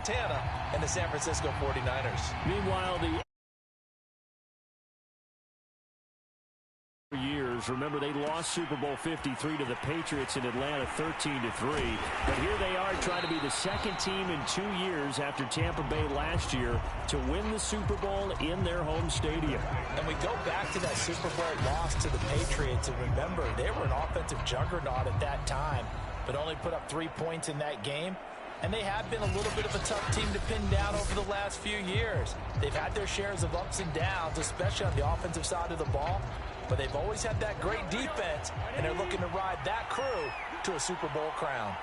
Montana and the San Francisco 49ers. Meanwhile, the years. Remember, they lost Super Bowl 53 to the Patriots in Atlanta 13-3. But here they are trying to be the second team in 2 years after Tampa Bay last year to win the Super Bowl in their home stadium. And we go back to that Super Bowl loss to the Patriots, and remember, they were an offensive juggernaut at that time, but only put up 3 points in that game. And they have been a little bit of a tough team to pin down over the last few years. They've had their shares of ups and downs, especially on the offensive side of the ball. But they've always had that great defense, and they're looking to ride that crew to a Super Bowl crown.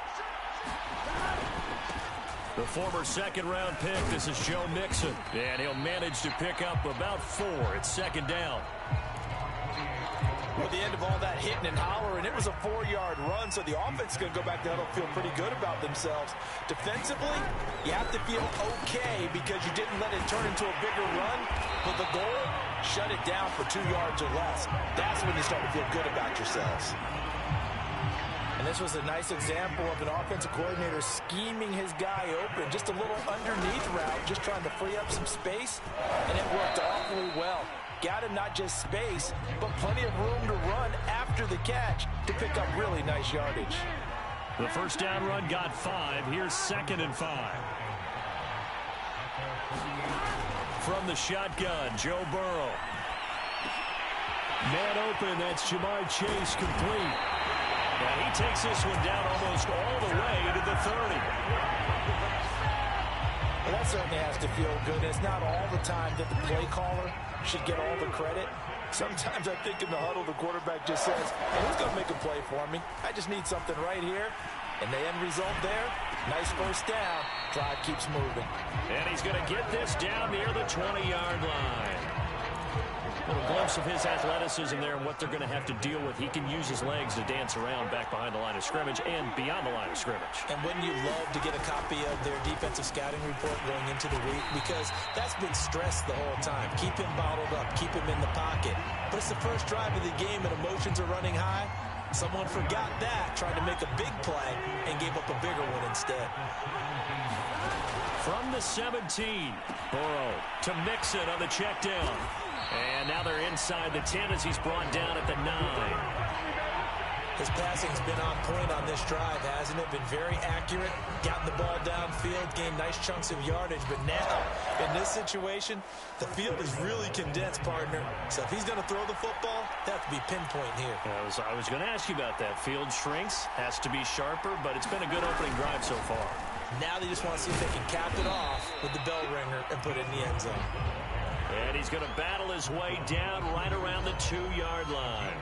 The former second-round pick, this is Joe Mixon. And he'll manage to pick up about 4. It's second down. With the end of all that hitting and hollering, it was a 4-yard run, so the offense is going to go back to huddle, feel pretty good about themselves. Defensively, you have to feel okay because you didn't let it turn into a bigger run. But the goal, shut it down for 2 yards or less. That's when you start to feel good about yourselves. And this was a nice example of an offensive coordinator scheming his guy open. Just a little underneath route, just trying to free up some space, and it worked awfully well. Got him not just space, but plenty of room to run after the catch to pick up really nice yardage. The first down run got 5. Here's 2nd and 5. From the shotgun, Joe Burrow. Man open, that's Jamar Chase complete. And he takes this one down almost all the way to the 30. Well, that certainly has to feel good. It's not all the time that the play caller should get all the credit. Sometimes I think in the huddle, the quarterback just says, hey, who's going to make a play for me? I just need something right here. And the end result there, nice first down. Drive keeps moving. And he's going to get this down near the 20-yard line. A little glimpse of his athleticism there and what they're going to have to deal with. He can use his legs to dance around back behind the line of scrimmage and beyond the line of scrimmage. And wouldn't you love to get a copy of their defensive scouting report going into the week? Because that's been stressed the whole time. Keep him bottled up. Keep him in the pocket. But it's the first drive of the game and emotions are running high. Someone forgot that, tried to make a big play, and gave up a bigger one instead. From the 17, Burrow to Mixon on the check down. And now they're inside the 10 as he's brought down at the 9. His passing's been on point on this drive, hasn't it? Been very accurate, gotten the ball downfield, gained nice chunks of yardage. But now, in this situation, the field is really condensed, partner. So if he's going to throw the football, that has to be pinpoint here. I was going to ask you about that. Field shrinks, has to be sharper, but it's been a good opening drive so far. Now they just want to see if they can cap it off with the bell ringer and put it in the end zone. And he's going to battle his way down right around the 2-yard line.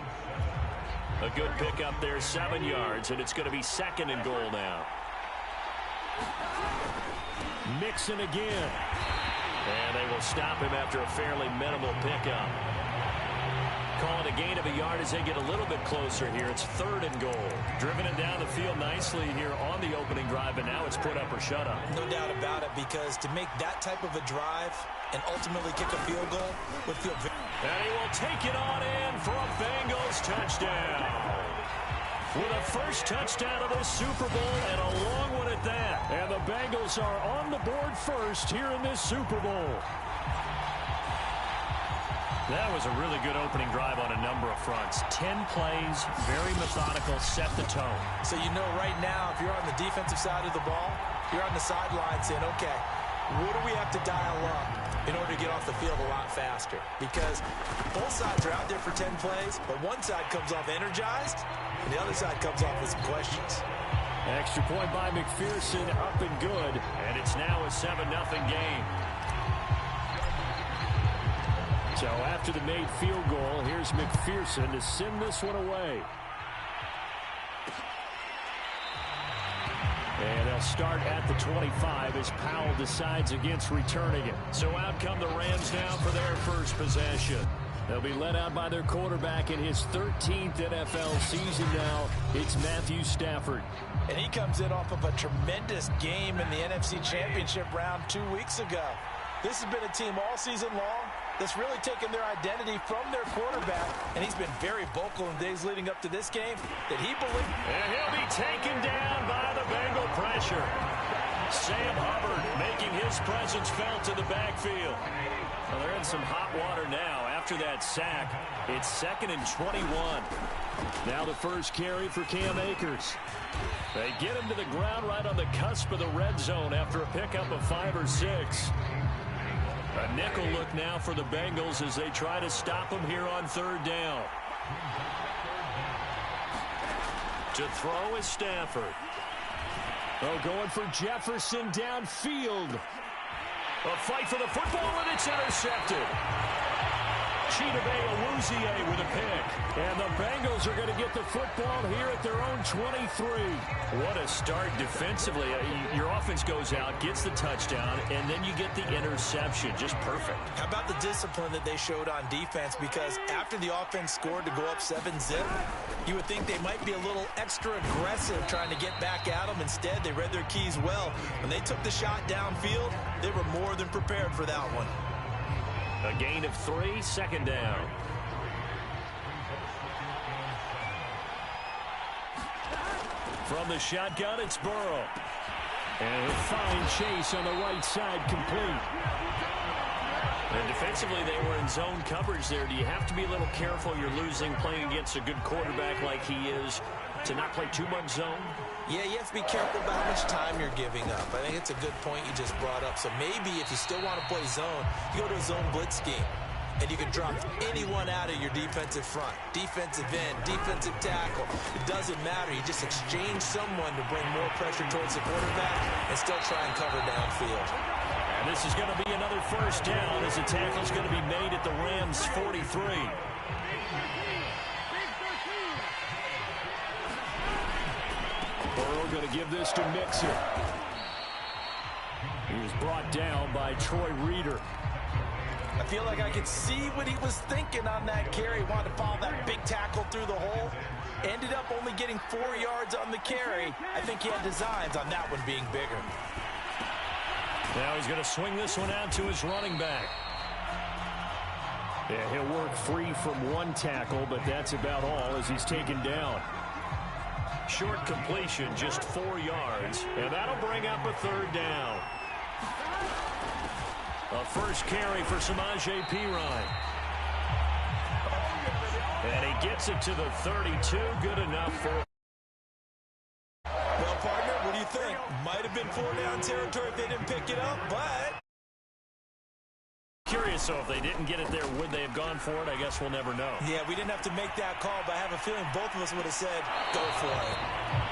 A good pickup there, 7 yards, and it's going to be 2nd and goal now. Mixon again. And they will stop him after a fairly minimal pickup. Calling a gain of a yard as they get a little bit closer here. It's 3rd and goal. Driven it down the field nicely here on the opening drive, and now it's put up or shut up. No doubt about it, because to make that type of a drive and ultimately kick a field goal would feel very... And he will take it on in for a Bengals touchdown. With a first touchdown of the Super Bowl and a long one at that. And the Bengals are on the board first here in this Super Bowl. That was a really good opening drive on a number of fronts. 10 plays, very methodical, set the tone. So you know right now, if you're on the defensive side of the ball, you're on the sideline saying, okay, what do we have to dial up in order to get off the field a lot faster? Because both sides are out there for 10 plays, but one side comes off energized, and the other side comes off with some questions. Extra point by McPherson, up and good, and it's now a 7-0 game. So after the made field goal, here's McPherson to send this one away. And they'll start at the 25 as Powell decides against returning it. So out come the Rams now for their first possession. They'll be led out by their quarterback in his 13th NFL season now. It's Matthew Stafford. And he comes in off of a tremendous game in the NFC Championship round 2 weeks ago. This has been a team all season long that's really taken their identity from their quarterback, and he's been very vocal in days leading up to this game that he believes. And he'll be taken down by the Bengal pressure. Sam Hubbard making his presence felt in the backfield. Well, they're in some hot water now. After that sack, it's 2nd and 21. Now the first carry for Cam Akers. They get him to the ground right on the cusp of the red zone after a pickup of 5 or 6. A nickel look now for the Bengals as they try to stop him here on 3rd down. To throw is Stafford. Oh, going for Jefferson downfield. A fight for the football, and it's intercepted. Chidobe Awuzie with a pick. And the Bengals are going to get the football here at their own 23. What a start defensively. Your offense goes out, gets the touchdown, and then you get the interception. Just perfect. How about the discipline that they showed on defense? Because after the offense scored to go up 7-zip, you would think they might be a little extra aggressive trying to get back at them. Instead, they read their keys well. When they took the shot downfield, they were more than prepared for that one. A gain of 3, 2nd down. From the shotgun, it's Burrow. And a fine chase on the right side, complete. And defensively, they were in zone coverage there. Do you have to be a little careful? You're losing playing against a good quarterback like he is to not play too much zone? Yeah, you have to be careful about how much time you're giving up. I think it's a good point you just brought up. So maybe if you still want to play zone, you go to a zone blitz scheme. And you can drop anyone out of your defensive front. Defensive end, defensive tackle. It doesn't matter. You just exchange someone to bring more pressure towards the quarterback and still try and cover downfield. And this is going to be another 1st down as the tackle is going to be made at the Rams' 43. Burrow going to give this to Mixon. He was brought down by Troy Reeder. I feel like I could see what he was thinking on that carry. He wanted to follow that big tackle through the hole. Ended up only getting 4 yards on the carry. I think he had designs on that one being bigger. Now he's going to swing this one out to his running back. Yeah, he'll work free from one tackle, but that's about all as he's taken down. Short completion, just 4 yards, and that'll bring up a 3rd down. A first carry for Samaje Perine. And he gets it to the 32. Good enough for... Well, partner, what do you think? Might have been 4-down territory if they didn't pick it up, but... Curious, so if they didn't get it there, would they have gone for it? I guess we'll never know. Yeah, we didn't have to make that call, but I have a feeling both of us would have said, go for it.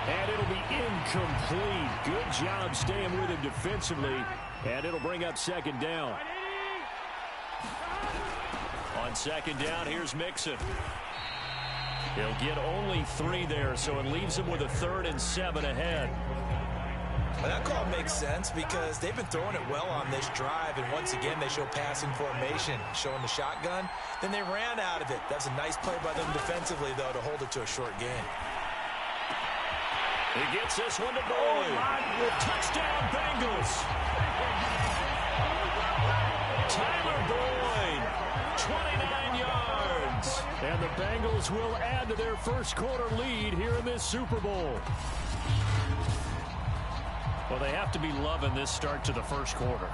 And it'll be incomplete. Good job staying with him defensively, and it'll bring up 2nd down. On 2nd down, here's Mixon. He'll get only 3 there, so it leaves him with a 3rd and 7 ahead. Well, that call makes sense because they've been throwing it well on this drive, and once again they show passing formation, showing the shotgun. Then they ran out of it. That's a nice play by them defensively, though, to hold it to a short gain. He gets this one to Boyd. Touchdown, Bengals. Tyler Boyd, 29 yards. And the Bengals will add to their first quarter lead here in this Super Bowl. Well, they have to be loving this start to the first quarter.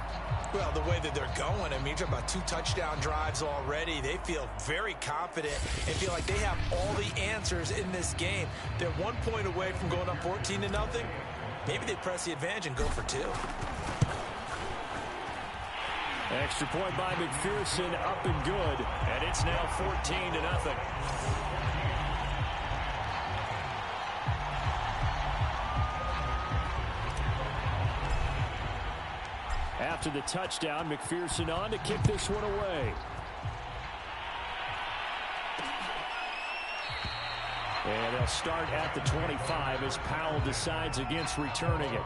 Well, the way that they're going, I mean, you're talking about 2 touchdown drives already. They feel very confident and feel like they have all the answers in this game. They're 1 point away from going up 14-0. Maybe they press the advantage and go for 2. Extra point by McPherson, up and good. And it's now 14-0. After the touchdown, McPherson on to kick this one away. And they'll start at the 25 as Powell decides against returning it.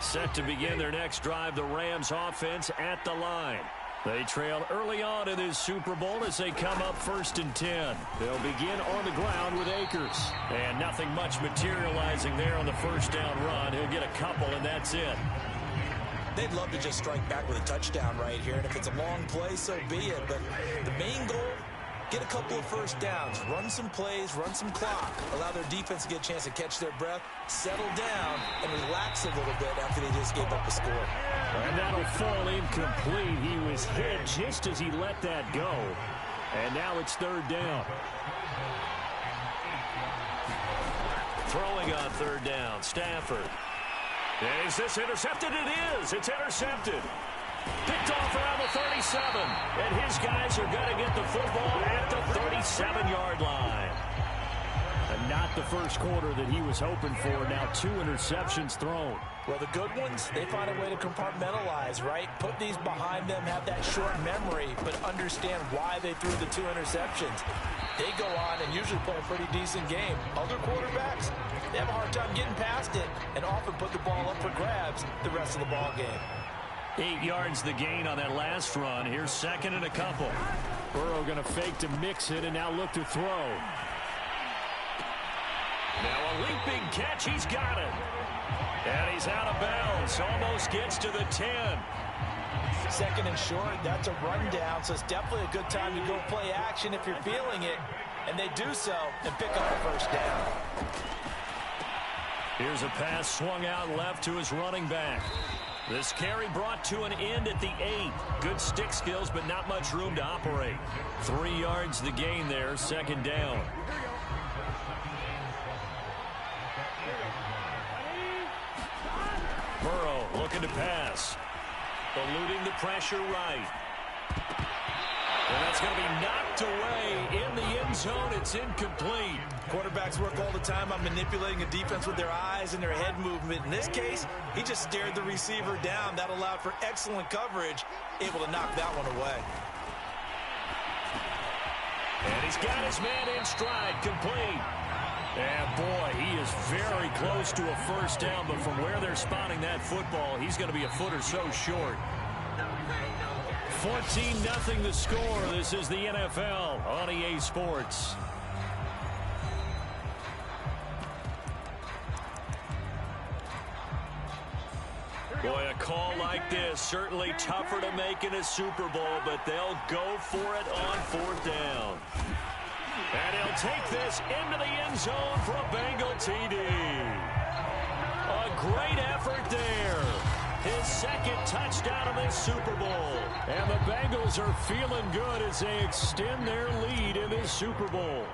Set to begin their next drive, the Rams offense at the line. They trail early on in this Super Bowl as they come up 1st and 10. They'll begin on the ground with Akers. And nothing much materializing there on the 1st down run. He'll get a couple, and that's it. They'd love to just strike back with a touchdown right here. And if it's a long play, so be it. But the main goal, get a couple of first downs, run some plays, run some clock, allow their defense to get a chance to catch their breath, settle down, and relax a little bit after they just gave up a score. And that'll fall incomplete. He was hit just as he let that go. And now it's third down. Throwing on third down, Stafford. Is this intercepted? It is. It's intercepted. Picked off around the 37. And his guys are going to get the football at the 37-yard line. And not the first quarter that he was hoping for. Now 2 interceptions thrown. Well, the good ones, they find a way to compartmentalize, right? Put these behind them, have that short memory, but understand why they threw the 2 interceptions. They go on and usually play a pretty decent game. Other quarterbacks, they have a hard time getting past it and often put the ball up for grabs the rest of the ball game. 8 yards the gain on that last run. Here's second and a couple. Burrow going to fake to mix it and now look to throw. Now a leaping catch. He's got it. And he's out of bounds. Almost gets to the 10. Second and short, that's a rundown, so it's definitely a good time to go play action if you're feeling it. And they do so and pick up the first down. Here's a pass swung out left to his running back. This carry brought to an end at the 8. Good stick skills, but not much room to operate. 3 yards the gain there, second down. Burrow looking to pass. Eluding the pressure right. And that's going to be knocked away in the end zone. It's incomplete. Quarterbacks work all the time on manipulating a defense with their eyes and their head movement. In this case, he just stared the receiver down. That allowed for excellent coverage, able to knock that one away. And he's got his man in stride, complete. And boy, he is very close to a first down, but from where they're spotting that football, he's going to be a foot or so short. 14-0 the score. This is the NFL on EA Sports. Boy, a call like this, certainly tougher to make in a Super Bowl, but they'll go for it on fourth down. And he'll take this into the end zone for a Bengal TD. A great effort there. His second touchdown of this Super Bowl. And the Bengals are feeling good as they extend their lead in this Super Bowl.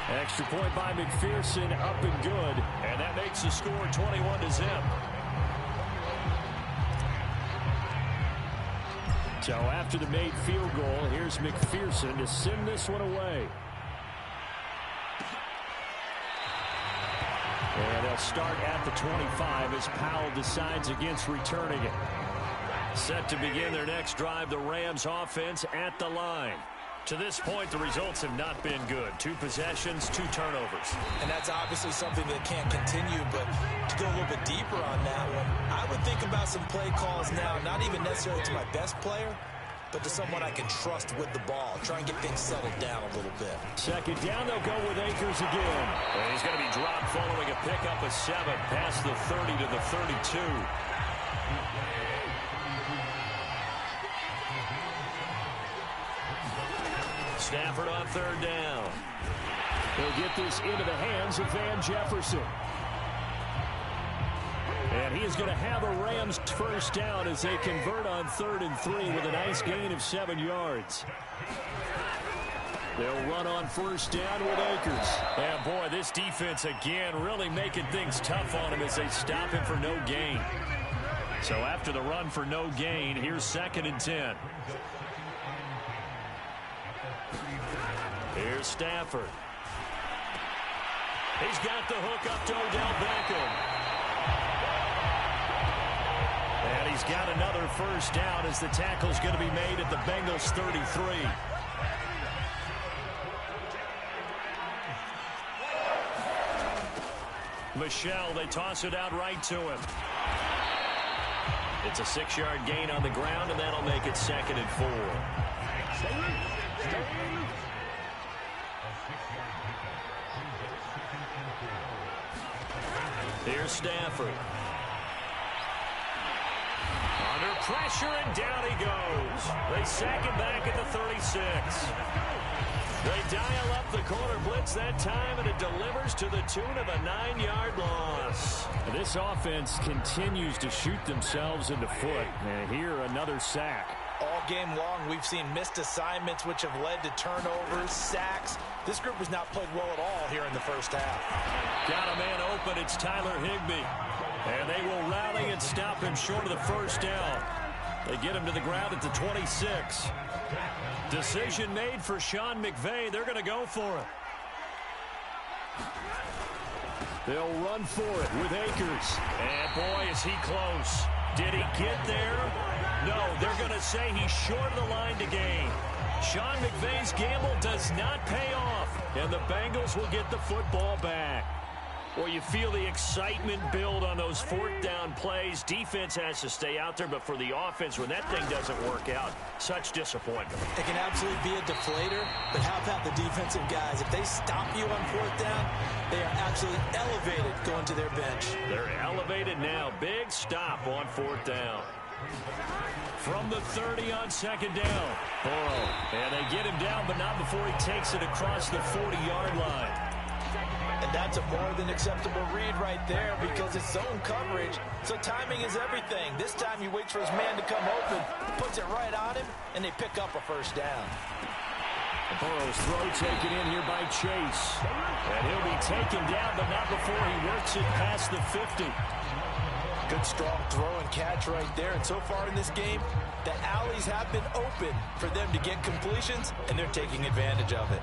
Extra point by McPherson, up and good. And that makes the score 21-0. So after the made field goal, here's McPherson to send this one away. And they'll start at the 25 as Powell decides against returning it. Set to begin their next drive, the Rams offense at the line. To this point, the results have not been good. 2 possessions, 2 turnovers. And that's obviously something that can't continue, but to go a little bit deeper on that one, I would think about some play calls now, not even necessarily to my best player, but to someone I can trust with the ball. Try and get things settled down a little bit. Second down, they'll go with Akers again. And he's going to be dropped following a pickup of 7 past the 30 to the 32. Stafford on third down. He'll get this into the hands of Van Jefferson. And he is going to have a Rams first down as they convert on 3rd and 3 with a nice gain of 7 yards. They'll run on first down with Akers. And boy, this defense again really making things tough on him as they stop him for no gain. So after the run for no gain, here's 2nd and 10. Here's Stafford. He's got the hook up to Odell Beckham. And he's got another first down as the tackle's going to be made at the Bengals 33. Michelle, they toss it out right to him. It's a 6-yard gain on the ground, and that'll make it 2nd and 4. Here's Stafford. Under pressure, and down he goes. They sack him back at the 36. They dial up the corner blitz that time, and it delivers to the tune of a 9-yard loss. This offense continues to shoot themselves in the foot. And here, another sack. All game long, we've seen missed assignments, which have led to turnovers, sacks. This group has not played well at all here in the first half. Got a man open. It's Tyler Higbee. And they will rally and stop him short of the first down. They get him to the ground at the 26. Decision made for Sean McVay. They're going to go for it. They'll run for it with Akers. And boy, is he close. Did he get there? No, they're going to say he's short of the line to gain. Sean McVay's gamble does not pay off. And the Bengals will get the football back. Well, you feel the excitement build on those fourth down plays. Defense has to stay out there, but for the offense, when that thing doesn't work out, such disappointment. It can absolutely be a deflator, but how about the defensive guys? If they stop you on fourth down, they are absolutely elevated going to their bench. They're elevated now. Big stop on fourth down. From the 30 on second down. Burrow. And they get him down, but not before he takes it across the 40-yard line. And that's a more than acceptable read right there because it's zone coverage, so timing is everything. This time he waits for his man to come open, puts it right on him, and they pick up a first down. Burrow's throw taken in here by Chase. And he'll be taken down, but not before he works it past the 50. Good strong throw and catch right there. And so far in this game, the alleys have been open for them to get completions, and they're taking advantage of it.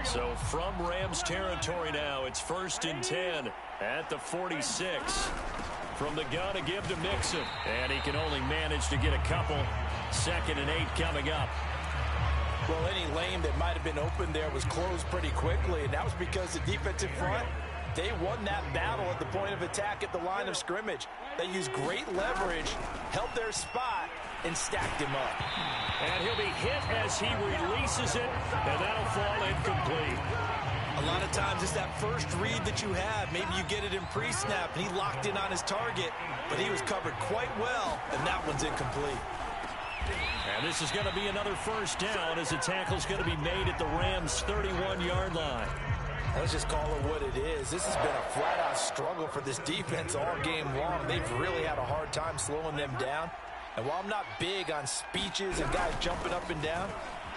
So from Rams territory now, it's 1st and 10 at the 46. From the gun to give to Mixon. And he can only manage to get a couple. 2nd and 8 coming up. Well, any lane that might have been open there was closed pretty quickly, and that was because the defensive front, they won that battle at the point of attack at the line of scrimmage. They used great leverage, held their spot, and stacked him up. And he'll be hit as he releases it, and that'll fall incomplete. A lot of times it's that first read that you have. Maybe you get it in pre-snap, and he locked in on his target, but he was covered quite well, and that one's incomplete. And this is going to be another first down as the tackle's going to be made at the Rams' 31-yard line. Let's just call it what it is. This has been a flat-out struggle for this defense all game long. They've really had a hard time slowing them down. And while I'm not big on speeches and guys jumping up and down,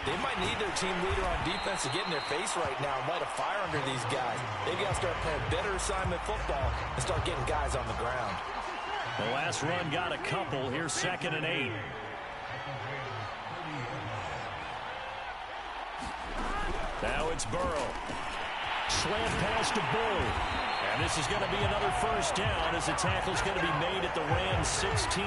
they might need their team leader on defense to get in their face right now and light a fire under these guys. They've got to start playing better assignment football and start getting guys on the ground. The last run got a couple. Here's 2nd and 8. Now it's Burrow. Slant pass to Bull. And this is going to be another first down as the tackle's going to be made at the Rams 16.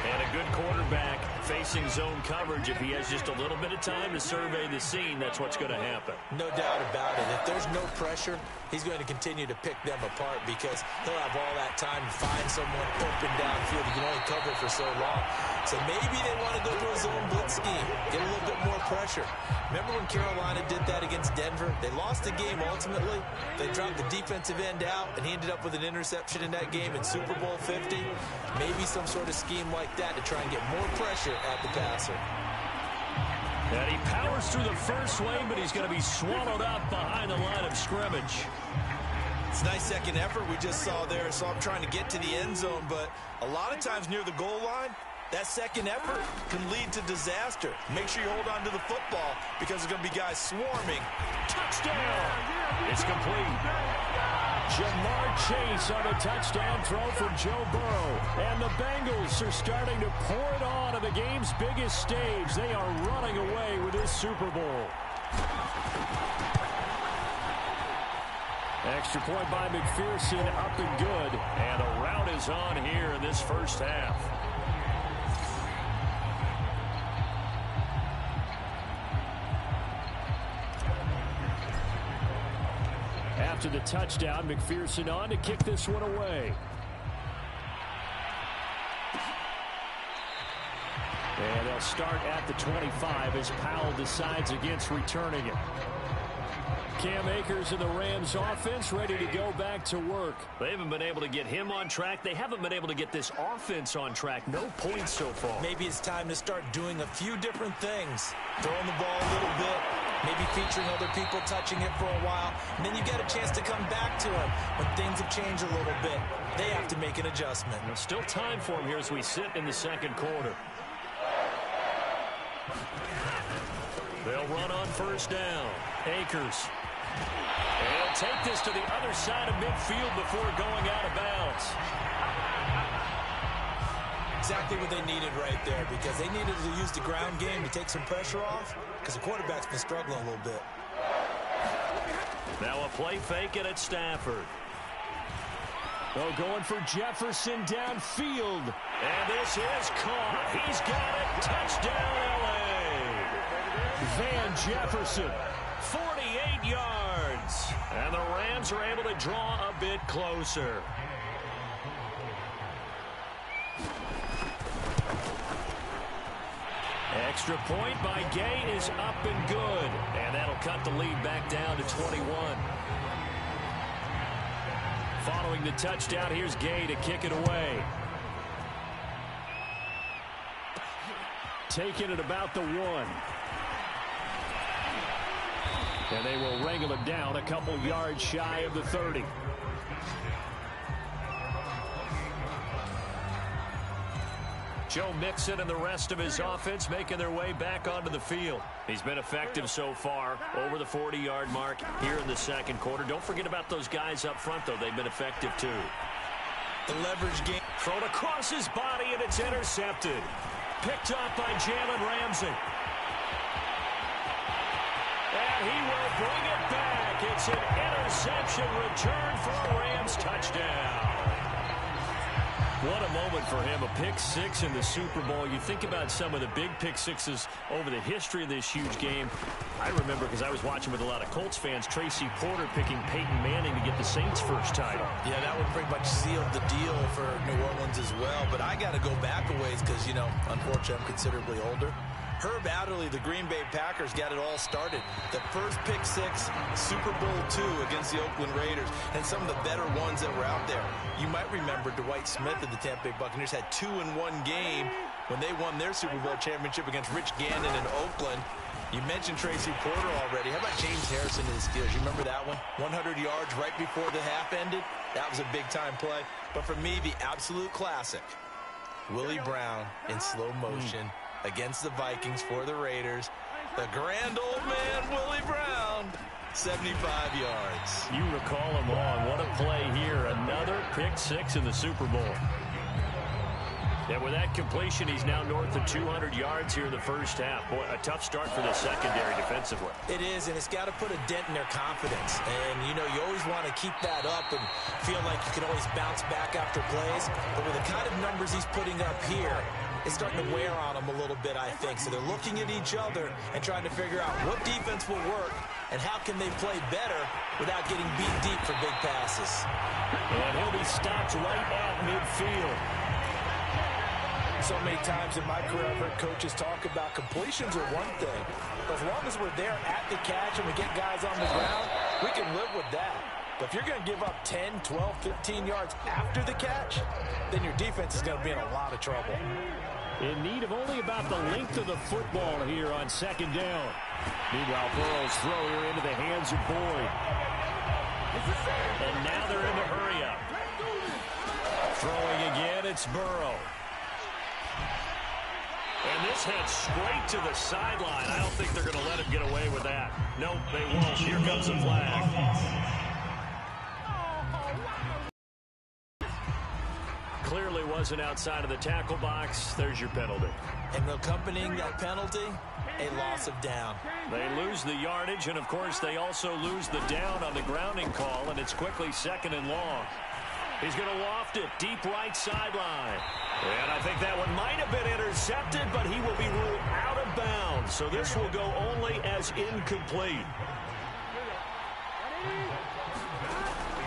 And a good quarterback facing zone coverage. If he has just a little bit of time to survey the scene, that's what's going to happen. No doubt about it. If there's no pressure, he's going to continue to pick them apart because he'll have all that time to find someone open downfield. He can only cover it for so long. So maybe they want to go to a zone blitz scheme, get a little bit more pressure. Remember when Carolina did that against Denver? They lost the game ultimately. They dropped the defensive end out, and he ended up with an interception in that game in Super Bowl 50. Maybe some sort of scheme like that to try and get more pressure at the passer. And he powers through the first wave, but he's going to be swallowed up behind the line of scrimmage. It's a nice second effort we just saw there. So I'm trying to get to the end zone, but a lot of times near the goal line, that second effort can lead to disaster. Make sure you hold on to the football because there's going to be guys swarming. Touchdown! It's complete. Jamar Chase on a touchdown throw from Joe Burrow. And the Bengals are starting to pour it on the game's biggest stage. They are running away with this Super Bowl. Extra point by McPherson, up and good. And a rout is on here in this first half. After the touchdown, McPherson on to kick this one away. And they'll start at the 25 as Powell decides against returning it. Cam Akers and the Rams offense ready to go back to work. They haven't been able to get him on track. They haven't been able to get this offense on track. No points so far. Maybe it's time to start doing a few different things. Throwing the ball a little bit, maybe featuring other people touching it for a while, and then you get a chance to come back to him when things have changed a little bit. They have to make an adjustment. There's still time for him here as we sit in the second quarter. They'll run on first down. Akers. And he'll take this to the other side of midfield before going out of bounds. Exactly what they needed right there, because they needed to use the ground game to take some pressure off, because the quarterback's been struggling a little bit. Now a play fake, and it's Stafford. Oh, going for Jefferson downfield. And this is caught. He's got it. Touchdown, L.A. Van Jefferson. 48 yards. And the Rams are able to draw a bit closer. Extra point by Gay is up and good. And that'll cut the lead back down to 21. Following the touchdown, here's Gay to kick it away. Taking it about the 1. And they will wrangle it down a couple yards shy of the 30. Joe Mixon and the rest of his offense making their way back onto the field. He's been effective so far over the 40-yard mark here in the second quarter. Don't forget about those guys up front, though. They've been effective, too. The leverage game. Thrown across his body, and it's intercepted. Picked up by Jalen Ramsey. And he will bring it back. It's an interception return for a Rams touchdown. What a moment for him, a pick six in the Super Bowl. You think about some of the big pick sixes over the history of this huge game. I remember, because I was watching with a lot of Colts fans, Tracy Porter picking Peyton Manning to get the Saints' first title. Yeah, that would pretty much seal the deal for New Orleans as well. But I got to go back a ways because, you know, unfortunately I'm considerably older. Herb Adderley, the Green Bay Packers, got it all started. The first pick six, Super Bowl II against the Oakland Raiders, and some of the better ones that were out there. You might remember Dwight Smith of the Tampa Bay Buccaneers had 2 in one game when they won their Super Bowl championship against Rich Gannon in Oakland. You mentioned Tracy Porter already. How about James Harrison and the Steelers? You remember that one? 100 yards right before the half ended? That was a big-time play. But for me, the absolute classic, Willie Brown in slow motion against the Vikings for the Raiders. The grand old man, Willie Brown, 75 yards. You recall him on. What a play here. Another pick six in the Super Bowl. And with that completion, he's now north of 200 yards here in the first half. Boy, a tough start for the secondary defensively. It is, and it's got to put a dent in their confidence. And, you know, you always want to keep that up and feel like you can always bounce back after plays. But with the kind of numbers he's putting up here, it's starting to wear on them a little bit, I think. So they're looking at each other and trying to figure out what defense will work and how can they play better without getting beat deep for big passes. And he'll be stopped right at midfield. So many times in my career, I've heard coaches talk about completions are one thing. But as long as we're there at the catch and we get guys on the ground, we can live with that. But if you're going to give up 10, 12, 15 yards after the catch, then your defense is going to be in a lot of trouble. In need of only about the length of the football here on second down. Meanwhile, Burrow's throw here into the hands of Boyd. And now they're in the hurry up. Throwing again, it's Burrow. And this head straight to the sideline. I don't think they're going to let him get away with that. Nope, they won't. Here comes a flag. Clearly wasn't outside of the tackle box. There's your penalty. And accompanying that penalty, a loss of down. They lose the yardage, and of course they also lose the down on the grounding call, and it's quickly second and long. He's going to loft it deep right sideline. And I think that one might have been intercepted, but he will be ruled out of bounds. So this will go only as incomplete.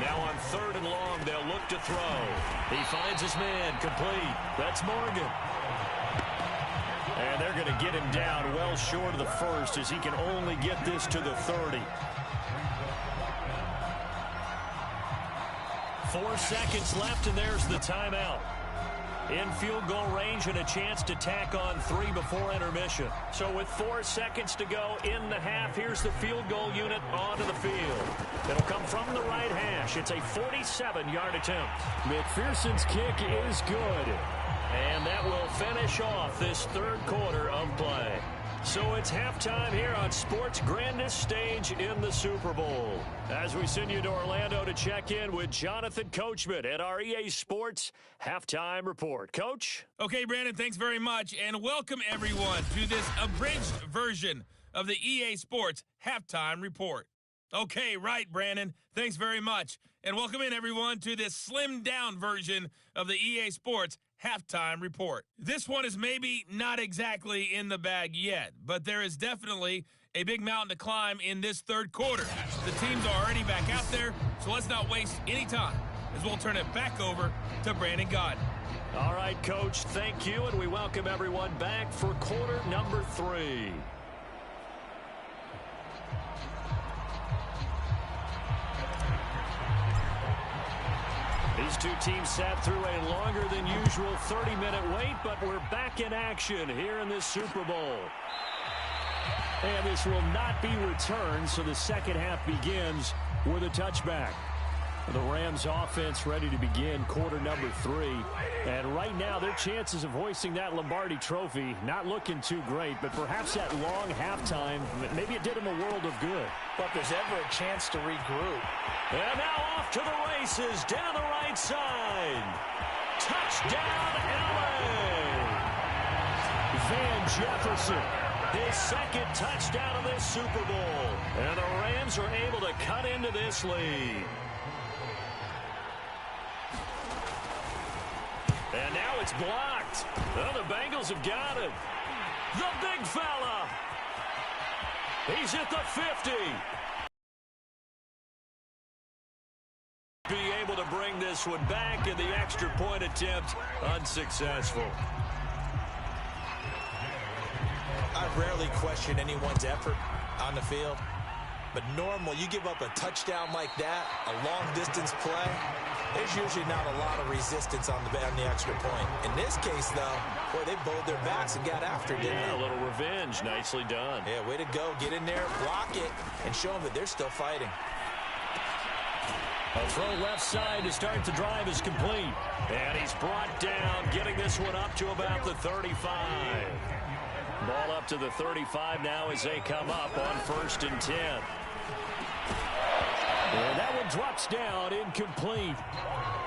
Now on third and long, they'll look to throw. He finds his man, complete. That's Morgan. And they're going to get him down well short of the first, as he can only get this to the 30. 4 seconds left, and there's the timeout. In field goal range and a chance to tack on 3 before intermission. So with 4 seconds to go in the half, here's the field goal unit onto the field. It'll come from the right hash. It's a 47-yard attempt. McPherson's kick is good. And that will finish off this third quarter of play. So it's halftime here on sports' grandest stage in the Super Bowl. As we send you to Orlando to check in with Jonathan Coachman at our EA Sports Halftime Report. Coach? Okay, Brandon, thanks very much. And welcome, everyone, to this abridged version of the EA Sports Halftime Report. Okay, right, Brandon. Thanks very much. And welcome in, everyone, to this slimmed-down version of the EA Sports Halftime Report. This one is maybe not exactly in the bag yet, but there is definitely a big mountain to climb in this third quarter. The teams are already back out there, so let's not waste any time as we'll turn it back over to Brandon Gaudin. All right, Coach, thank you, and we welcome everyone back for quarter number 3. These two teams sat through a longer than usual 30-minute wait, but we're back in action here in this Super Bowl. And this will not be returned, so the second half begins with a touchback. The Rams offense ready to begin quarter number 3. And right now, their chances of hoisting that Lombardi trophy not looking too great, but perhaps that long halftime, maybe it did them a world of good. But if there's ever a chance to regroup. And now off to the races down the right side. Touchdown, LA! Van Jefferson, his second touchdown of this Super Bowl. And the Rams are able to cut into this lead. And now it's blocked. Well, the Bengals have got it. The big fella. He's at the 50. Be able to bring this one back, and the extra point attempt unsuccessful. I rarely question anyone's effort on the field, but normally you give up a touchdown like that, a long-distance play, there's usually not a lot of resistance on the extra point. In this case, though, boy, they bowled their backs and got after it, didn't they? A little revenge. Nicely done. Yeah, way to go. Get in there, block it, and show them that they're still fighting. A throw left side to start the drive is complete. And he's brought down, getting this one up to about the 35. Ball up to the 35 now as they come up on 1st and 10. And that one drops down, incomplete.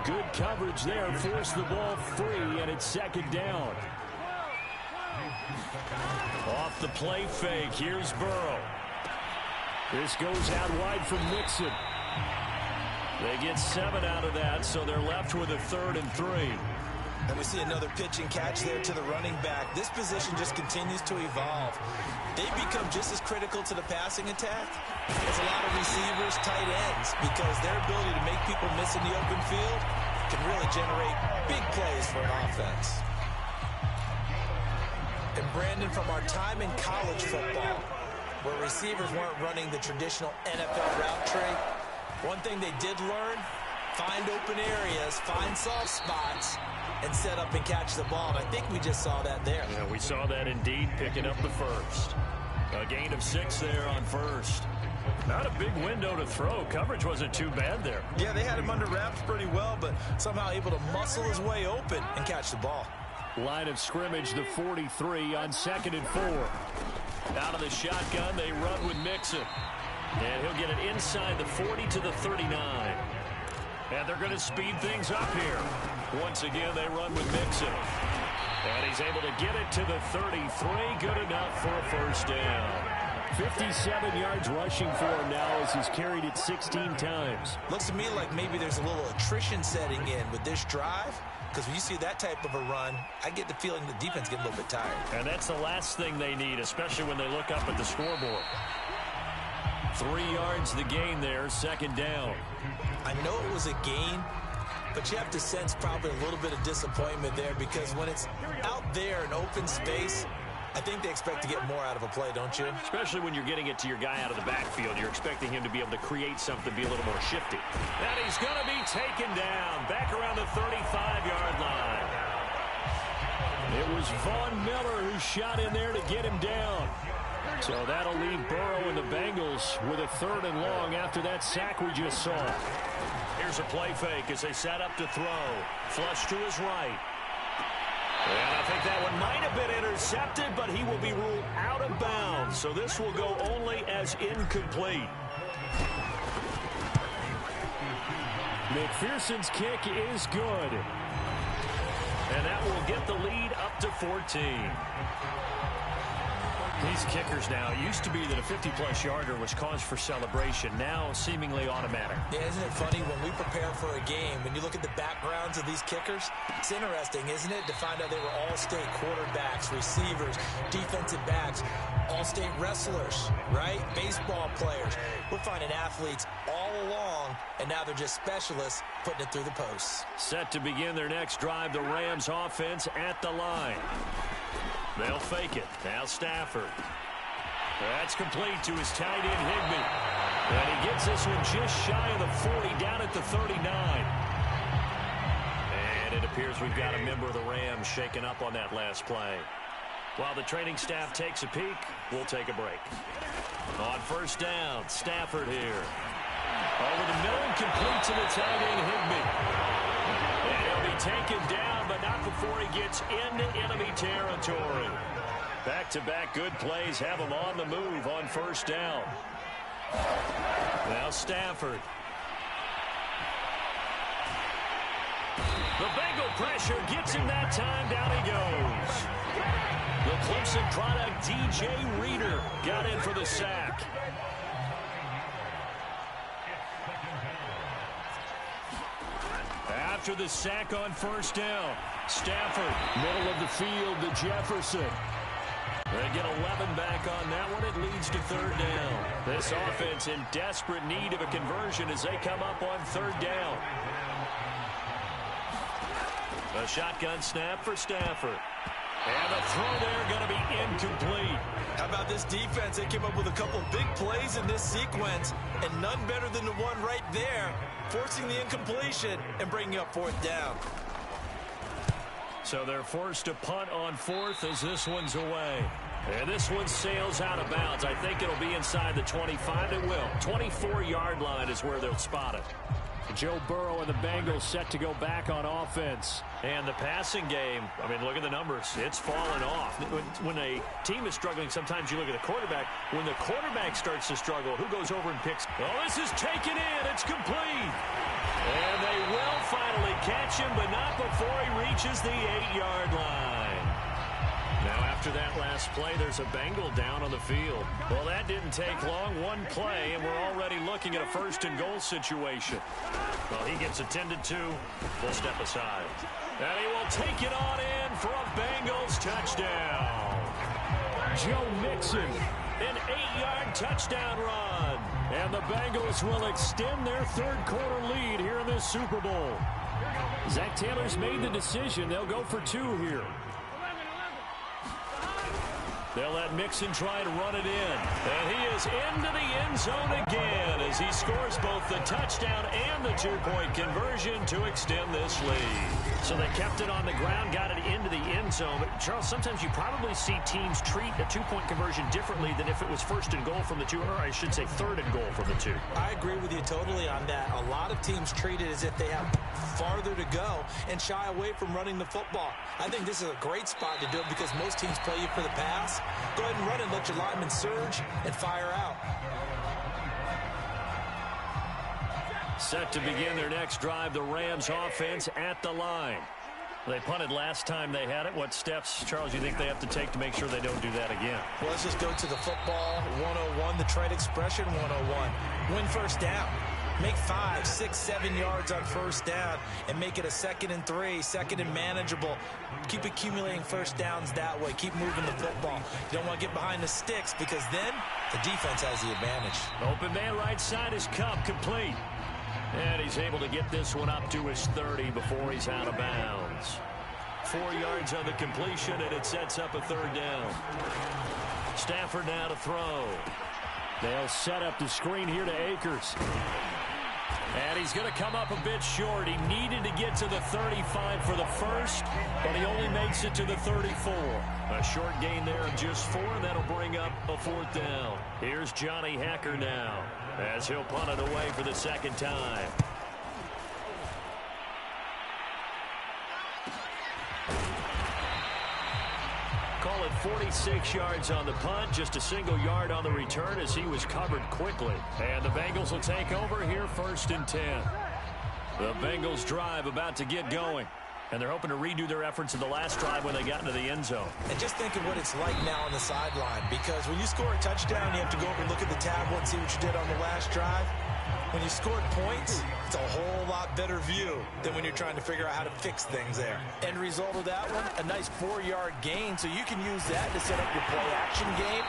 Good coverage there, forced the ball free, and it's 2nd down. Off the play fake, here's Burrow. This goes out wide from Mixon. They get 7 out of that, so they're left with a 3rd and 3. And we see another pitch and catch there to the running back. This position just continues to evolve. They become just as critical to the passing attack as a lot of receivers, tight ends, because their ability to make people miss in the open field can really generate big plays for an offense. And Brandon, from our time in college football, where receivers weren't running the traditional NFL route tree, one thing they did learn, find open areas, find soft spots, and set up and catch the ball. And I think we just saw that there. Yeah, we saw that indeed, picking up the first. A gain of 6 there on 1st. Not a big window to throw. Coverage wasn't too bad there. Yeah, they had him under wraps pretty well, but somehow able to muscle his way open and catch the ball. Line of scrimmage, the 43 on 2nd and 4. Out of the shotgun, they run with Mixon. And he'll get it inside the 40 to the 39. And they're going to speed things up here. Once again, they run with Mixon. And he's able to get it to the 33. Good enough for a 1st down. 57 yards rushing for him now as he's carried it 16 times. Looks to me like maybe there's a little attrition setting in with this drive. Because when you see that type of a run, I get the feeling the defense getting a little bit tired. And that's the last thing they need, especially when they look up at the scoreboard. 3 yards the gain there, 2nd down. I know it was a gain, but you have to sense probably a little bit of disappointment there, because when it's out there in open space, I think they expect to get more out of a play, don't you? Especially when you're getting it to your guy out of the backfield. You're expecting him to be able to create something, be a little more shifty. And he's going to be taken down back around the 35-yard line. It was Von Miller who shot in there to get him down. So that'll leave Burrow and the Bengals with a 3rd and long after that sack we just saw. Here's a play fake as they set up to throw. Flush to his right. And I think that one might have been intercepted, but he will be ruled out of bounds. So this will go only as incomplete. McPherson's kick is good. And that will get the lead up to 14. These kickers now, it used to be that a 50-plus yarder was cause for celebration. Now seemingly automatic. Yeah, isn't it funny when we prepare for a game, when you look at the backgrounds of these kickers, it's interesting, isn't it, to find out they were all-state quarterbacks, receivers, defensive backs, all-state wrestlers, right? Baseball players. We're finding athletes all along, and now they're just specialists putting it through the posts. Set to begin their next drive, the Rams offense at the line. They'll fake it. Now Stafford. That's complete to his tight end, Higbee. And he gets this one just shy of the 40, down at the 39. And it appears we've got a member of the Rams shaken up on that last play. While the training staff takes a peek, we'll take a break. On 1st down, Stafford here. Over the middle, complete to the tight end, Higbee. And he'll be taken down, but not before he gets into enemy territory. Back-to-back good plays have him on the move on 1st down. Now Stafford. The Bengal pressure gets him that time. Down he goes. The Clemson product, DJ Reader, got in for the sack. After the sack on 1st down, Stafford, middle of the field to Jefferson. They get 11 back on that one. It leads to 3rd down. This offense in desperate need of a conversion as they come up on 3rd down. A shotgun snap for Stafford. And the throw there going to be incomplete. How about this defense? They came up with a couple big plays in this sequence, and none better than the one right there, forcing the incompletion and bringing up 4th down. So they're forced to punt on 4th as this one's away. And this one sails out of bounds. I think it'll be inside the 25. It will. 24-yard line is where they'll spot it. Joe Burrow and the Bengals set to go back on offense. And the passing game, I mean, look at the numbers. It's fallen off. When a team is struggling, sometimes you look at the quarterback. When the quarterback starts to struggle, who goes over and picks? Oh, this is taken in. It's complete. And they will finally catch him, but not before he reaches the 8-yard line. Now, after that last play, there's a Bengal down on the field. Well, that didn't take long. One play, and we're already looking at a 1st and goal situation. Well, he gets attended to. We'll step aside. And he will take it on in for a Bengals touchdown. Joe Mixon. An 8-yard touchdown run. And the Bengals will extend their 3rd quarter lead here in this Super Bowl. Zach Taylor's made the decision. They'll go for 2 here. They'll let Mixon try to run it in. And he is into the end zone again as he scores both the touchdown and the 2-point conversion to extend this lead. So they kept it on the ground, got it into the end zone. But, Charles, sometimes you probably see teams treat a 2-point conversion differently than if it was 1st and goal from the 2, or I should say 3rd and goal from the 2. I agree with you totally on that. A lot of teams treat it as if they have farther to go and shy away from running the football. I think this is a great spot to do it because most teams play you for the pass. Go ahead and run it, let your linemen surge and fire out. Set to begin their next drive, the Rams offense at the line. They punted last time they had it. What steps, Charles, you think they have to take to make sure they don't do that again? Well, let's just go to the football 101, the trade expression 101. Win 1st down. Make 5, 6, 7 yards on 1st down and make it a 2nd and 3, 2nd and manageable. Keep accumulating 1st downs that way. Keep moving the football. You don't want to get behind the sticks because then the defense has the advantage. Open man right side is Cup, complete. And he's able to get this one up to his 30 before he's out of bounds. 4 yards on the completion, and it sets up a third down. Stafford now to throw. They'll set up the screen here to Akers. And he's going to come up a bit short. He needed to get to the 35 for the first, but he only makes it to the 34. A short gain there of just 4, and that'll bring up a 4th down. Here's Johnny Hacker now, as he'll punt it away for the second time. Call it 46 yards on the punt, just a single yard on the return as he was covered quickly. And the Bengals will take over here 1st and 10. The Bengals drive about to get going. And they're hoping to redo their efforts in the last drive when they got into the end zone. And just think of what it's like now on the sideline, because when you score a touchdown, you have to go over and look at the tablet and see what you did on the last drive. When you scored points, it's a whole lot better view than when you're trying to figure out how to fix things there. End result of that one, a nice 4-yard gain, so you can use that to set up your play-action game,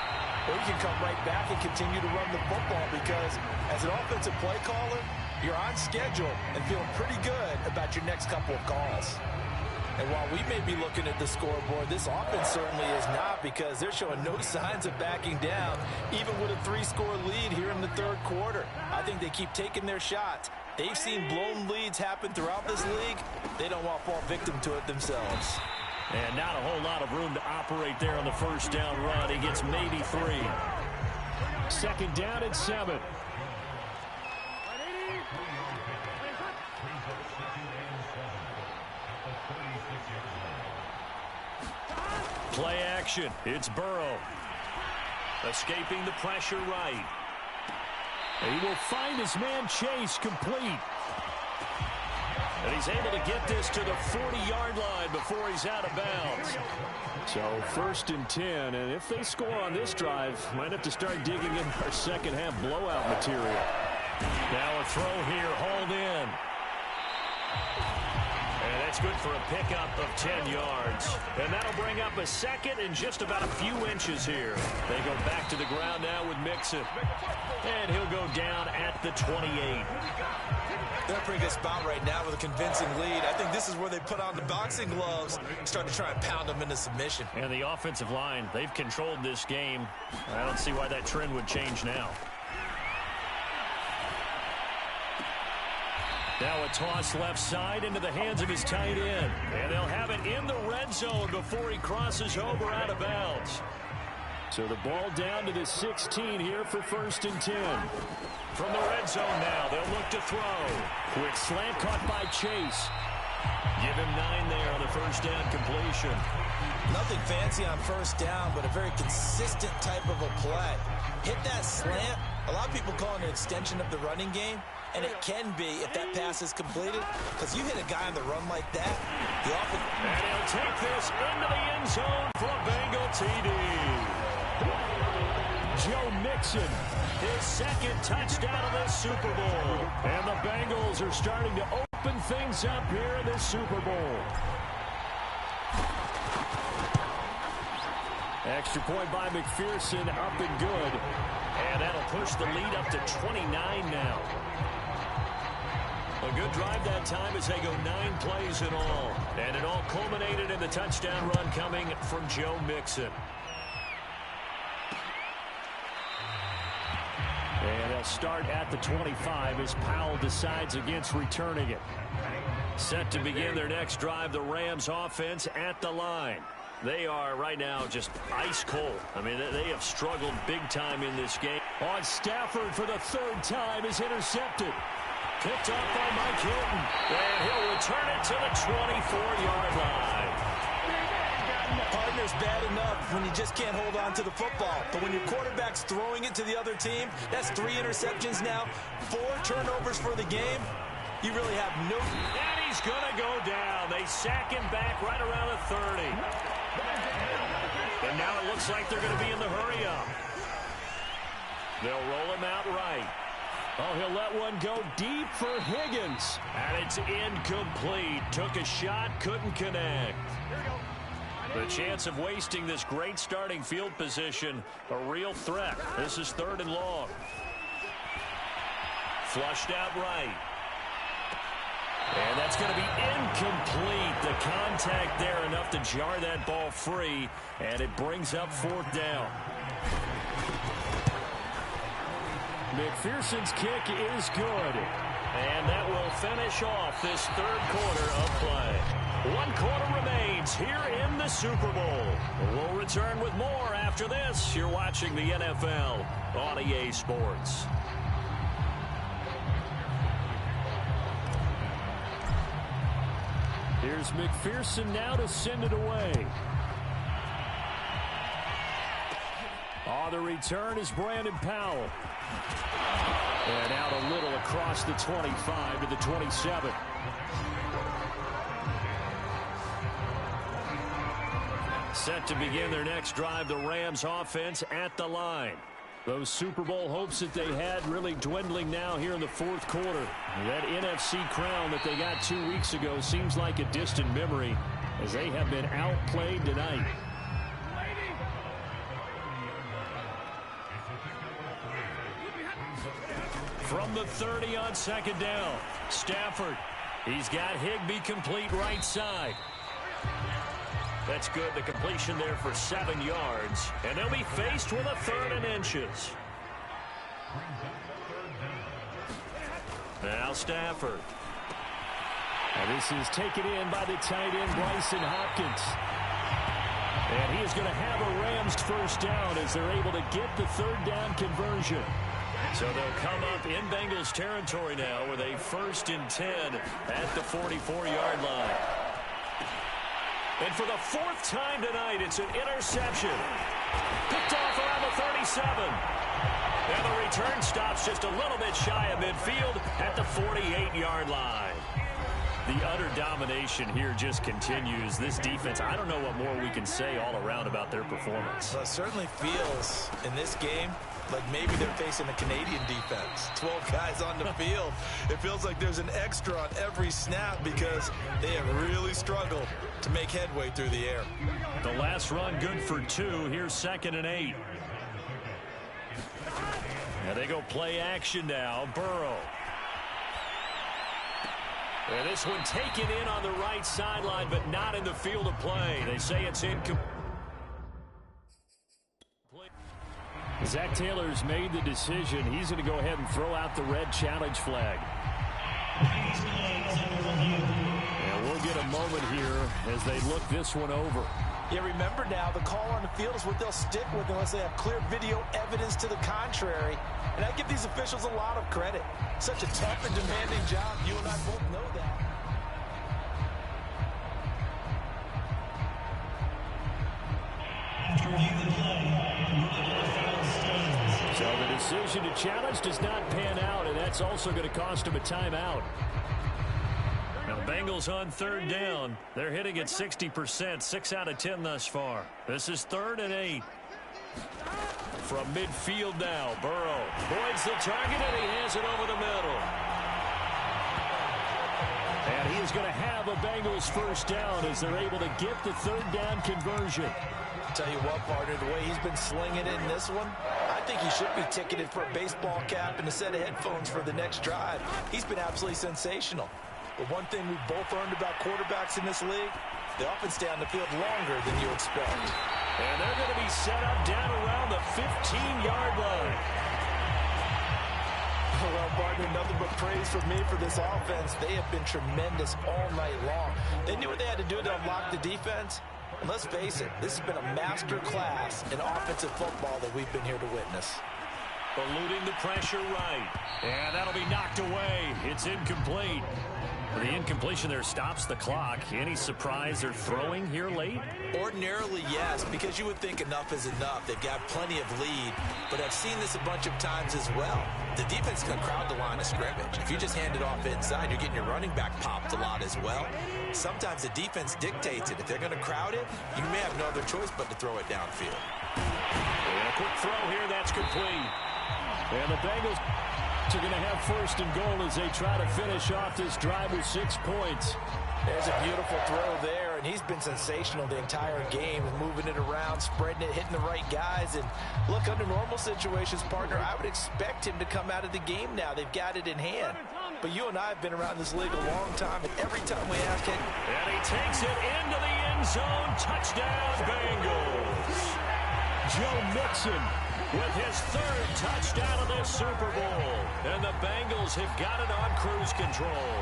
or you can come right back and continue to run the football, because as an offensive play caller, you're on schedule and feeling pretty good about your next couple of calls. And while we may be looking at the scoreboard, this offense certainly is not, because they're showing no signs of backing down, even with a 3-score lead here in the third quarter. I think they keep taking their shots. They've seen blown leads happen throughout this league. They don't want to fall victim to it themselves. And not a whole lot of room to operate there on the first down run. He gets maybe 3. 2nd down and 7. Play action. It's Burrow. Escaping the pressure right. He will find his man Chase complete. And he's able to get this to the 40-yard line before he's out of bounds. So 1st and 10, and if they score on this drive, might have to start digging in our second-half blowout material. Now a throw here, hauled in. And that's good for a pickup of 10 yards. And that'll bring up a 2nd and just about a few inches here. They go back to the ground now with Mixon. And he'll go down at the 28. They're in a pretty good spot right now with a convincing lead. I think this is where they put on the boxing gloves and start to try and pound them into submission. And the offensive line, they've controlled this game. I don't see why that trend would change now. Now a toss left side into the hands of his tight end. And they'll have it in the red zone before he crosses over out of bounds. So the ball down to the 16 here for 1st and 10. From the red zone now, they'll look to throw. Quick slant caught by Chase. Give him 9 there on the first down completion. Nothing fancy on first down, but a very consistent type of a play. Hit that slant. A lot of people call it an extension of the running game. And it can be if that pass is completed, because you hit a guy on the run like that, the offense... And he'll take this into the end zone for a Bengal TD. Joe Mixon, his 2nd touchdown of this Super Bowl. And the Bengals are starting to open things up here in this Super Bowl. Extra point by McPherson, up and good. And that'll push the lead up to 29 now. A good drive that time as they go 9 plays in all. And it all culminated in the touchdown run coming from Joe Mixon. And they'll start at the 25 as Powell decides against returning it. Set to begin their next drive, the Rams offense at the line. They are right now just ice cold. I mean, they have struggled big time in this game. On Stafford for the 3rd time is intercepted. Picked up by Mike Hilton. And he'll return it to the 24-yard line. Partner's bad enough when you just can't hold on to the football. But when your quarterback's throwing it to the other team, that's 3 interceptions now, 4 turnovers for the game. You really have no... And he's going to go down. They sack him back right around the 30. And now it looks like they're going to be in the hurry-up. They'll roll him out right. Oh, he'll let one go deep for Higgins. And it's incomplete. Took a shot, couldn't connect. The chance of wasting this great starting field position, a real threat. This is 3rd and long. Flushed out right. And that's going to be incomplete. The contact there enough to jar that ball free, and it brings up 4th down. McPherson's kick is good. And that will finish off this 3rd quarter of play. 1 quarter remains here in the Super Bowl. We'll return with more after this. You're watching the NFL on EA Sports. Here's McPherson now to send it away. On the return is Brandon Powell. And out a little across the 25 to the 27. Set to begin their next drive, the Rams offense at the line. Those Super Bowl hopes that they had really dwindling now here in the 4th quarter. That NFC crown that they got 2 weeks ago seems like a distant memory as they have been outplayed tonight. From the 30 on 2nd down, Stafford. He's got Higbee complete right side. That's good. The completion there for 7 yards. And they'll be faced with a 3rd and inches. Now Stafford. And this is taken in by the tight end, Bryson Hopkins. And he is going to have a Rams 1st down as they're able to get the 3rd down conversion. So they'll come up in Bengals territory now with a 1st and 10 at the 44-yard line. And for the 4th time tonight, it's an interception. Picked off around the 37. And the return stops just a little bit shy of midfield at the 48-yard line. The utter domination here just continues. This defense, I don't know what more we can say all around about their performance. Well, it certainly feels in this game like maybe they're facing a Canadian defense. 12 guys on the field. It feels like there's an extra on every snap because they have really struggled to make headway through the air. The last run good for 2. Here's 2nd and 8. And they go play action now. Burrow. And this one taken in on the right sideline, but not in the field of play. They say it's incomplete. Zach Taylor's made the decision. He's going to go ahead and throw out the red challenge flag. And we'll get a moment here as they look this one over. Yeah, remember now, the call on the field is what they'll stick with unless they have clear video evidence to the contrary. And I give these officials a lot of credit. Such a tough and demanding job. You and I both know that. So the decision to challenge does not pan out, and that's also going to cost him a timeout. Now the Bengals on 3rd down. They're hitting at 60%, 6 out of 10 thus far. This is 3rd and 8. From midfield now, Burrow avoids the target, and he has it over the middle. And he is going to have a Bengals 1st down as they're able to get the 3rd down conversion. Tell you what, partner, the way he's been slinging it in this one, I think he should be ticketed for a baseball cap and a set of headphones for the next drive. He's been absolutely sensational. But one thing we've both learned about quarterbacks in this league, they often stay on the field longer than you expect. And they're going to be set up down around the 15-yard line. Well, partner, nothing but praise from me for this offense. They have been tremendous all night long. They knew what they had to do to unlock the defense. And let's face it, this has been a master class in offensive football that we've been here to witness. Eluding the pressure right. And that'll be knocked away. It's incomplete. The incompletion there stops the clock. Any surprise they're throwing here late? Ordinarily, yes, because you would think enough is enough. They've got plenty of lead, but I've seen this a bunch of times as well. The defense can crowd the line of scrimmage. If you just hand it off inside, you're getting your running back popped a lot as well. Sometimes the defense dictates it. If they're going to crowd it, you may have no other choice but to throw it downfield. And a quick throw here, that's complete. And the Bengals are going to have 1st and goal as they try to finish off this drive with 6 points. There's a beautiful throw there, and he's been sensational the entire game, moving it around, spreading it, hitting the right guys. And look, under normal situations, partner, I would expect him to come out of the game now. They've got it in hand. But you and I have been around this league a long time, and every time we ask him... And he takes it into the end zone. Touchdown, Bengals. Joe Mixon with his third touchdown of this Super Bowl. And the Bengals have got it on cruise control.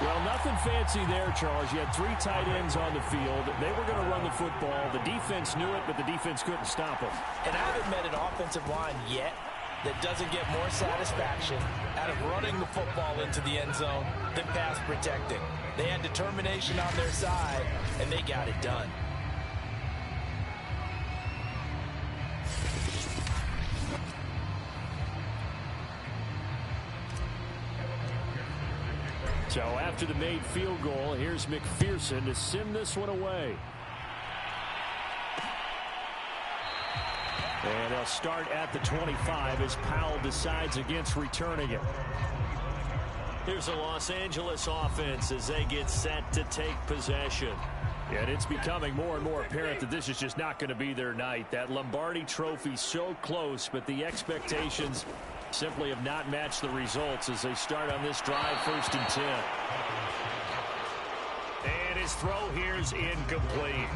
Well, nothing fancy there, Charles. You had 3 tight ends on the field. They were going to run the football. The defense knew it, but the defense couldn't stop them. And I haven't met an offensive line yet that doesn't get more satisfaction out of running the football into the end zone than pass protecting. They had determination on their side, and they got it done. So after the made field goal, here's McPherson to send this one away. And they'll start at the 25 as Powell decides against returning it. Here's the Los Angeles offense as they get set to take possession. And it's becoming more and more apparent that this is just not going to be their night. That Lombardi trophy so close, but the expectations simply have not matched the results as they start on this drive, 1st and 10. And his throw here's incomplete.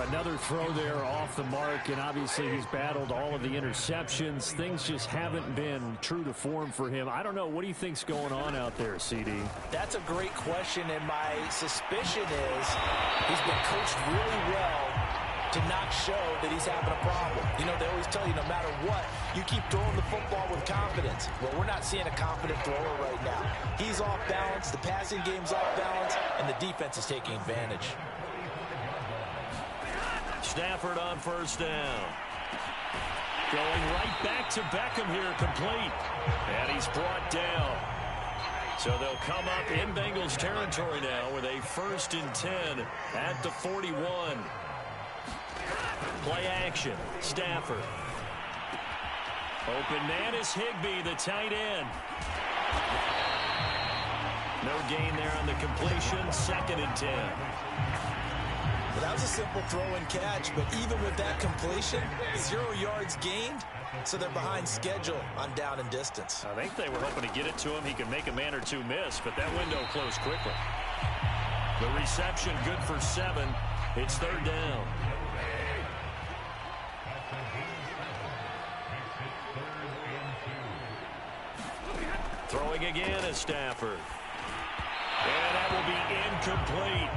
Another throw there off the mark, and obviously he's battled all of the interceptions. Things just haven't been true to form for him. I don't know. What do you think's going on out there, CD? That's a great question, and my suspicion is he's been coached really well to not show that he's having a problem. You know, they always tell you no matter what, you keep throwing the football with confidence. Well, we're not seeing a confident thrower right now. He's off balance, the passing game's off balance, and the defense is taking advantage. Stafford on 1st down. Going right back to Beckham here, complete. And he's brought down. So they'll come up in Bengals territory now with a 1st and 10 at the 41. Play action. Stafford. Open man is Higbee, the tight end. No gain there on the completion. 2nd and 10. Well, that was a simple throw and catch, but even with that completion, 0 yards gained, so they're behind schedule on down and distance. I think they were hoping to get it to him. He could make a man or 2 miss, but that window closed quickly. The reception good for 7. It's 3rd down. Throwing again is Stafford. And that will be incomplete.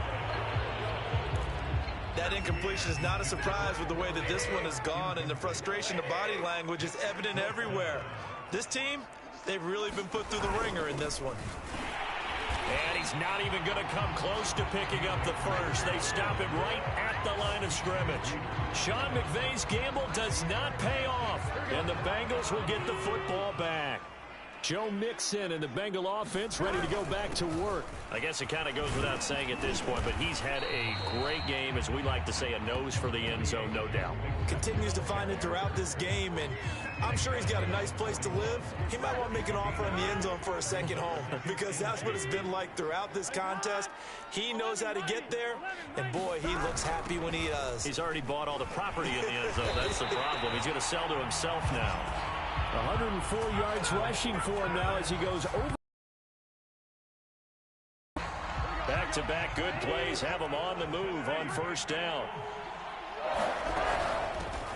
That incompletion is not a surprise with the way that this one has gone, and the frustration, the body language is evident everywhere. This team, they've really been put through the ringer in this one. And he's not even going to come close to picking up the first. They stop him right at the line of scrimmage. Sean McVay's gamble does not pay off, and the Bengals will get the football back. Joe Mixon and the Bengal offense ready to go back to work. I guess it kind of goes without saying at this point, but he's had a great game, as we like to say, a nose for the end zone, no doubt. Continues to find it throughout this game, and I'm sure he's got a nice place to live. He might want to make an offer on the end zone for a second home, because that's what it's been like throughout this contest. He knows how to get there, and boy, he looks happy when he does. He's already bought all the property in the end zone. That's the problem. He's going to sell to himself now. 104 yards rushing for him now as he goes over. Back-to-back good plays have him on the move on 1st down.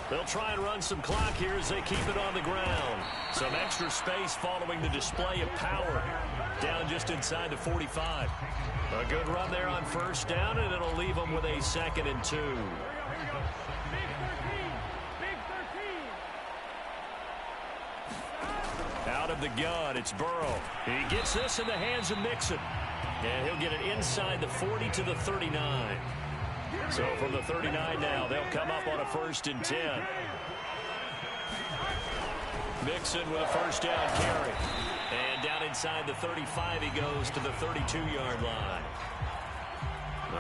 They'll try and run some clock here as they keep it on the ground. Some extra space following the display of power. Down just inside the 45. A good run there on 1st down, and it'll leave them with a 2nd and 2. Out of the gun, it's Burrow. He gets this in the hands of Mixon. And he'll get it inside the 40 to the 39. So from the 39 now, they'll come up on a 1st and 10. Mixon with a 1st down carry. And down inside the 35, he goes to the 32-yard line.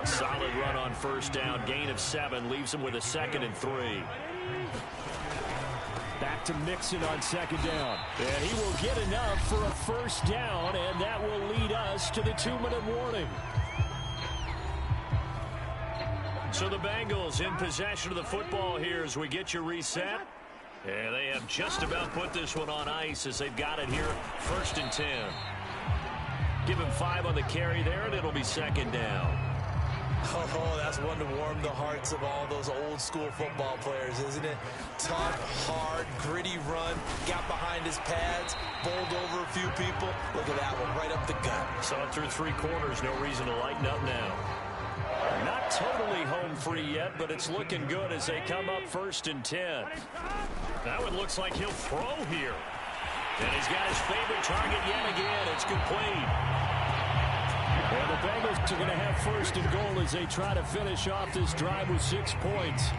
A solid run on 1st down. Gain of 7 leaves him with a 2nd and 3. Back to Mixon on second down. And he will get enough for a first down, and that will lead us to the 2-minute warning. So the Bengals in possession of the football here as we get you reset. And they have just about put this one on ice as they've got it here, 1st and 10. Give him 5 on the carry there, and it'll be second down. Oh, that's one to warm the hearts of all those old school football players, isn't it? Tough, hard, gritty run, got behind his pads, bowled over a few people. Look at that one, right up the gut. Saw it through 3 quarters, no reason to lighten up now. Not totally home free yet, but it's looking good as they come up 1st and 10. That one looks like he'll throw here. And he's got his favorite target yet again. It's complete. And the Bengals are going to have 1st and goal as they try to finish off this drive with 6 points.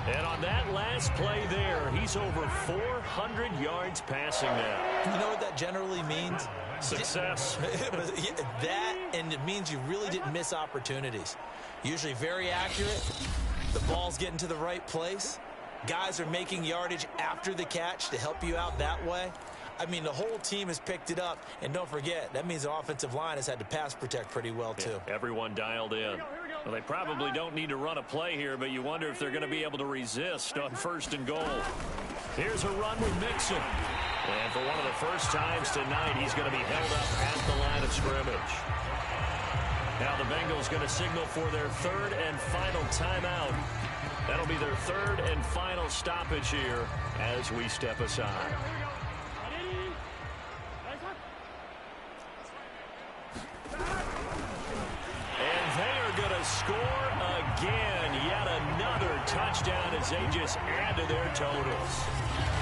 And on that last play there, he's over 400 yards passing now. You know what that generally means? Success. That, and it means you really didn't miss opportunities. Usually very accurate. The ball's getting to the right place. Guys are making yardage after the catch to help you out that way. I mean, the whole team has picked it up. And don't forget, that means the offensive line has had to pass protect pretty well, too. Yeah, everyone dialed in. Well, they probably don't need to run a play here, but you wonder if they're going to be able to resist on 1st and goal. Here's a run with Mixon. And for one of the first times tonight, he's going to be held up at the line of scrimmage. Now the Bengals going to signal for their 3rd and final timeout. That'll be their 3rd and final stoppage here as we step aside. And they are going to score again. Yet another touchdown as they just add to their totals.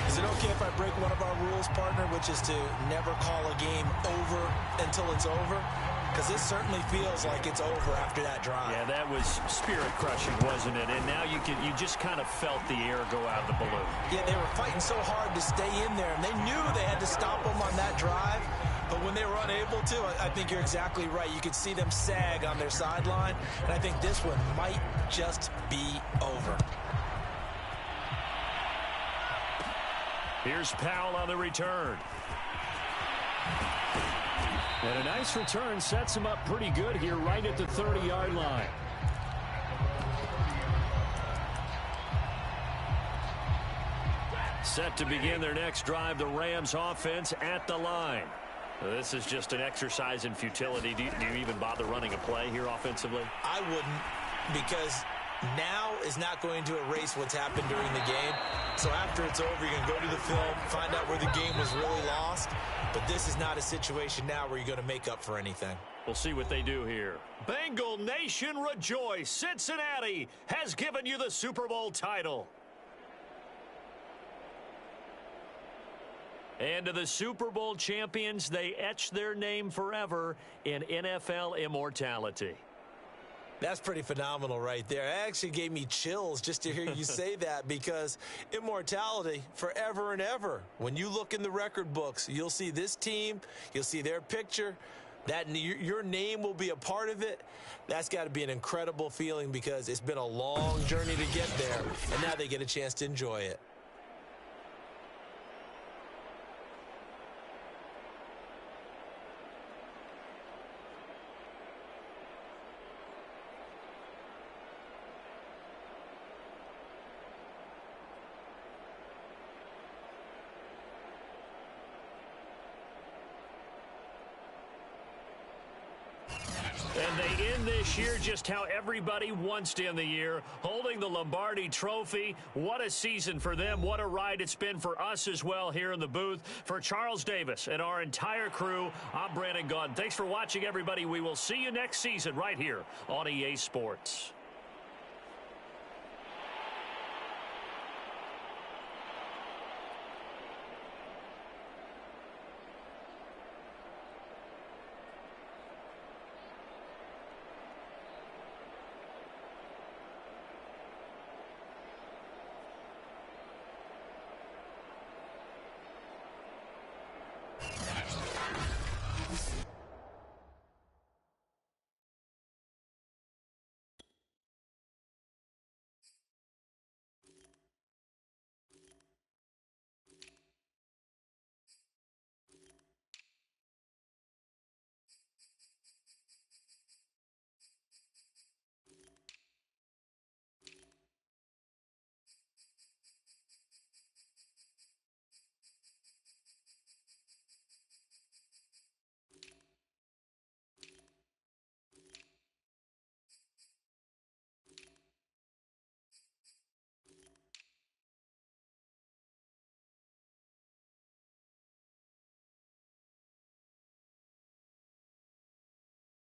Is it okay if I break one of our rules, partner, which is to never call a game over until it's over? Because this certainly feels like it's over after that drive. Yeah, that was spirit-crushing, wasn't it? And now you just kind of felt the air go out of the balloon. Yeah, they were fighting so hard to stay in there, and they knew they had to stop them on that drive. But when they were unable to, I think you're exactly right. You could see them sag on their sideline, and I think this one might just be over. Here's Powell on the return. And a nice return sets him up pretty good here right at the 30-yard line. Set to begin their next drive, the Rams offense at the line. This is just an exercise in futility. Do you even bother running a play here offensively? I wouldn't, because now is not going to erase what's happened during the game. So after it's over, you're going to go to the film, find out where the game was really lost. But this is not a situation now where you're going to make up for anything. We'll see what they do here. Bengal Nation rejoice. Cincinnati has given you the Super Bowl title. And to the Super Bowl champions, they etch their name forever in NFL immortality. That's pretty phenomenal right there. It actually gave me chills just to hear you say that, because immortality forever and ever. When you look in the record books, you'll see this team, you'll see their picture, that your name will be a part of it. That's got to be an incredible feeling, because it's been a long journey to get there, and now they get a chance to enjoy it. And they end this year just how everybody wants to end the year, holding the Lombardi Trophy. What a season for them. What a ride it's been for us as well here in the booth. For Charles Davis and our entire crew, I'm Brandon Gaudin. Thanks for watching, everybody. We will see you next season right here on EA Sports.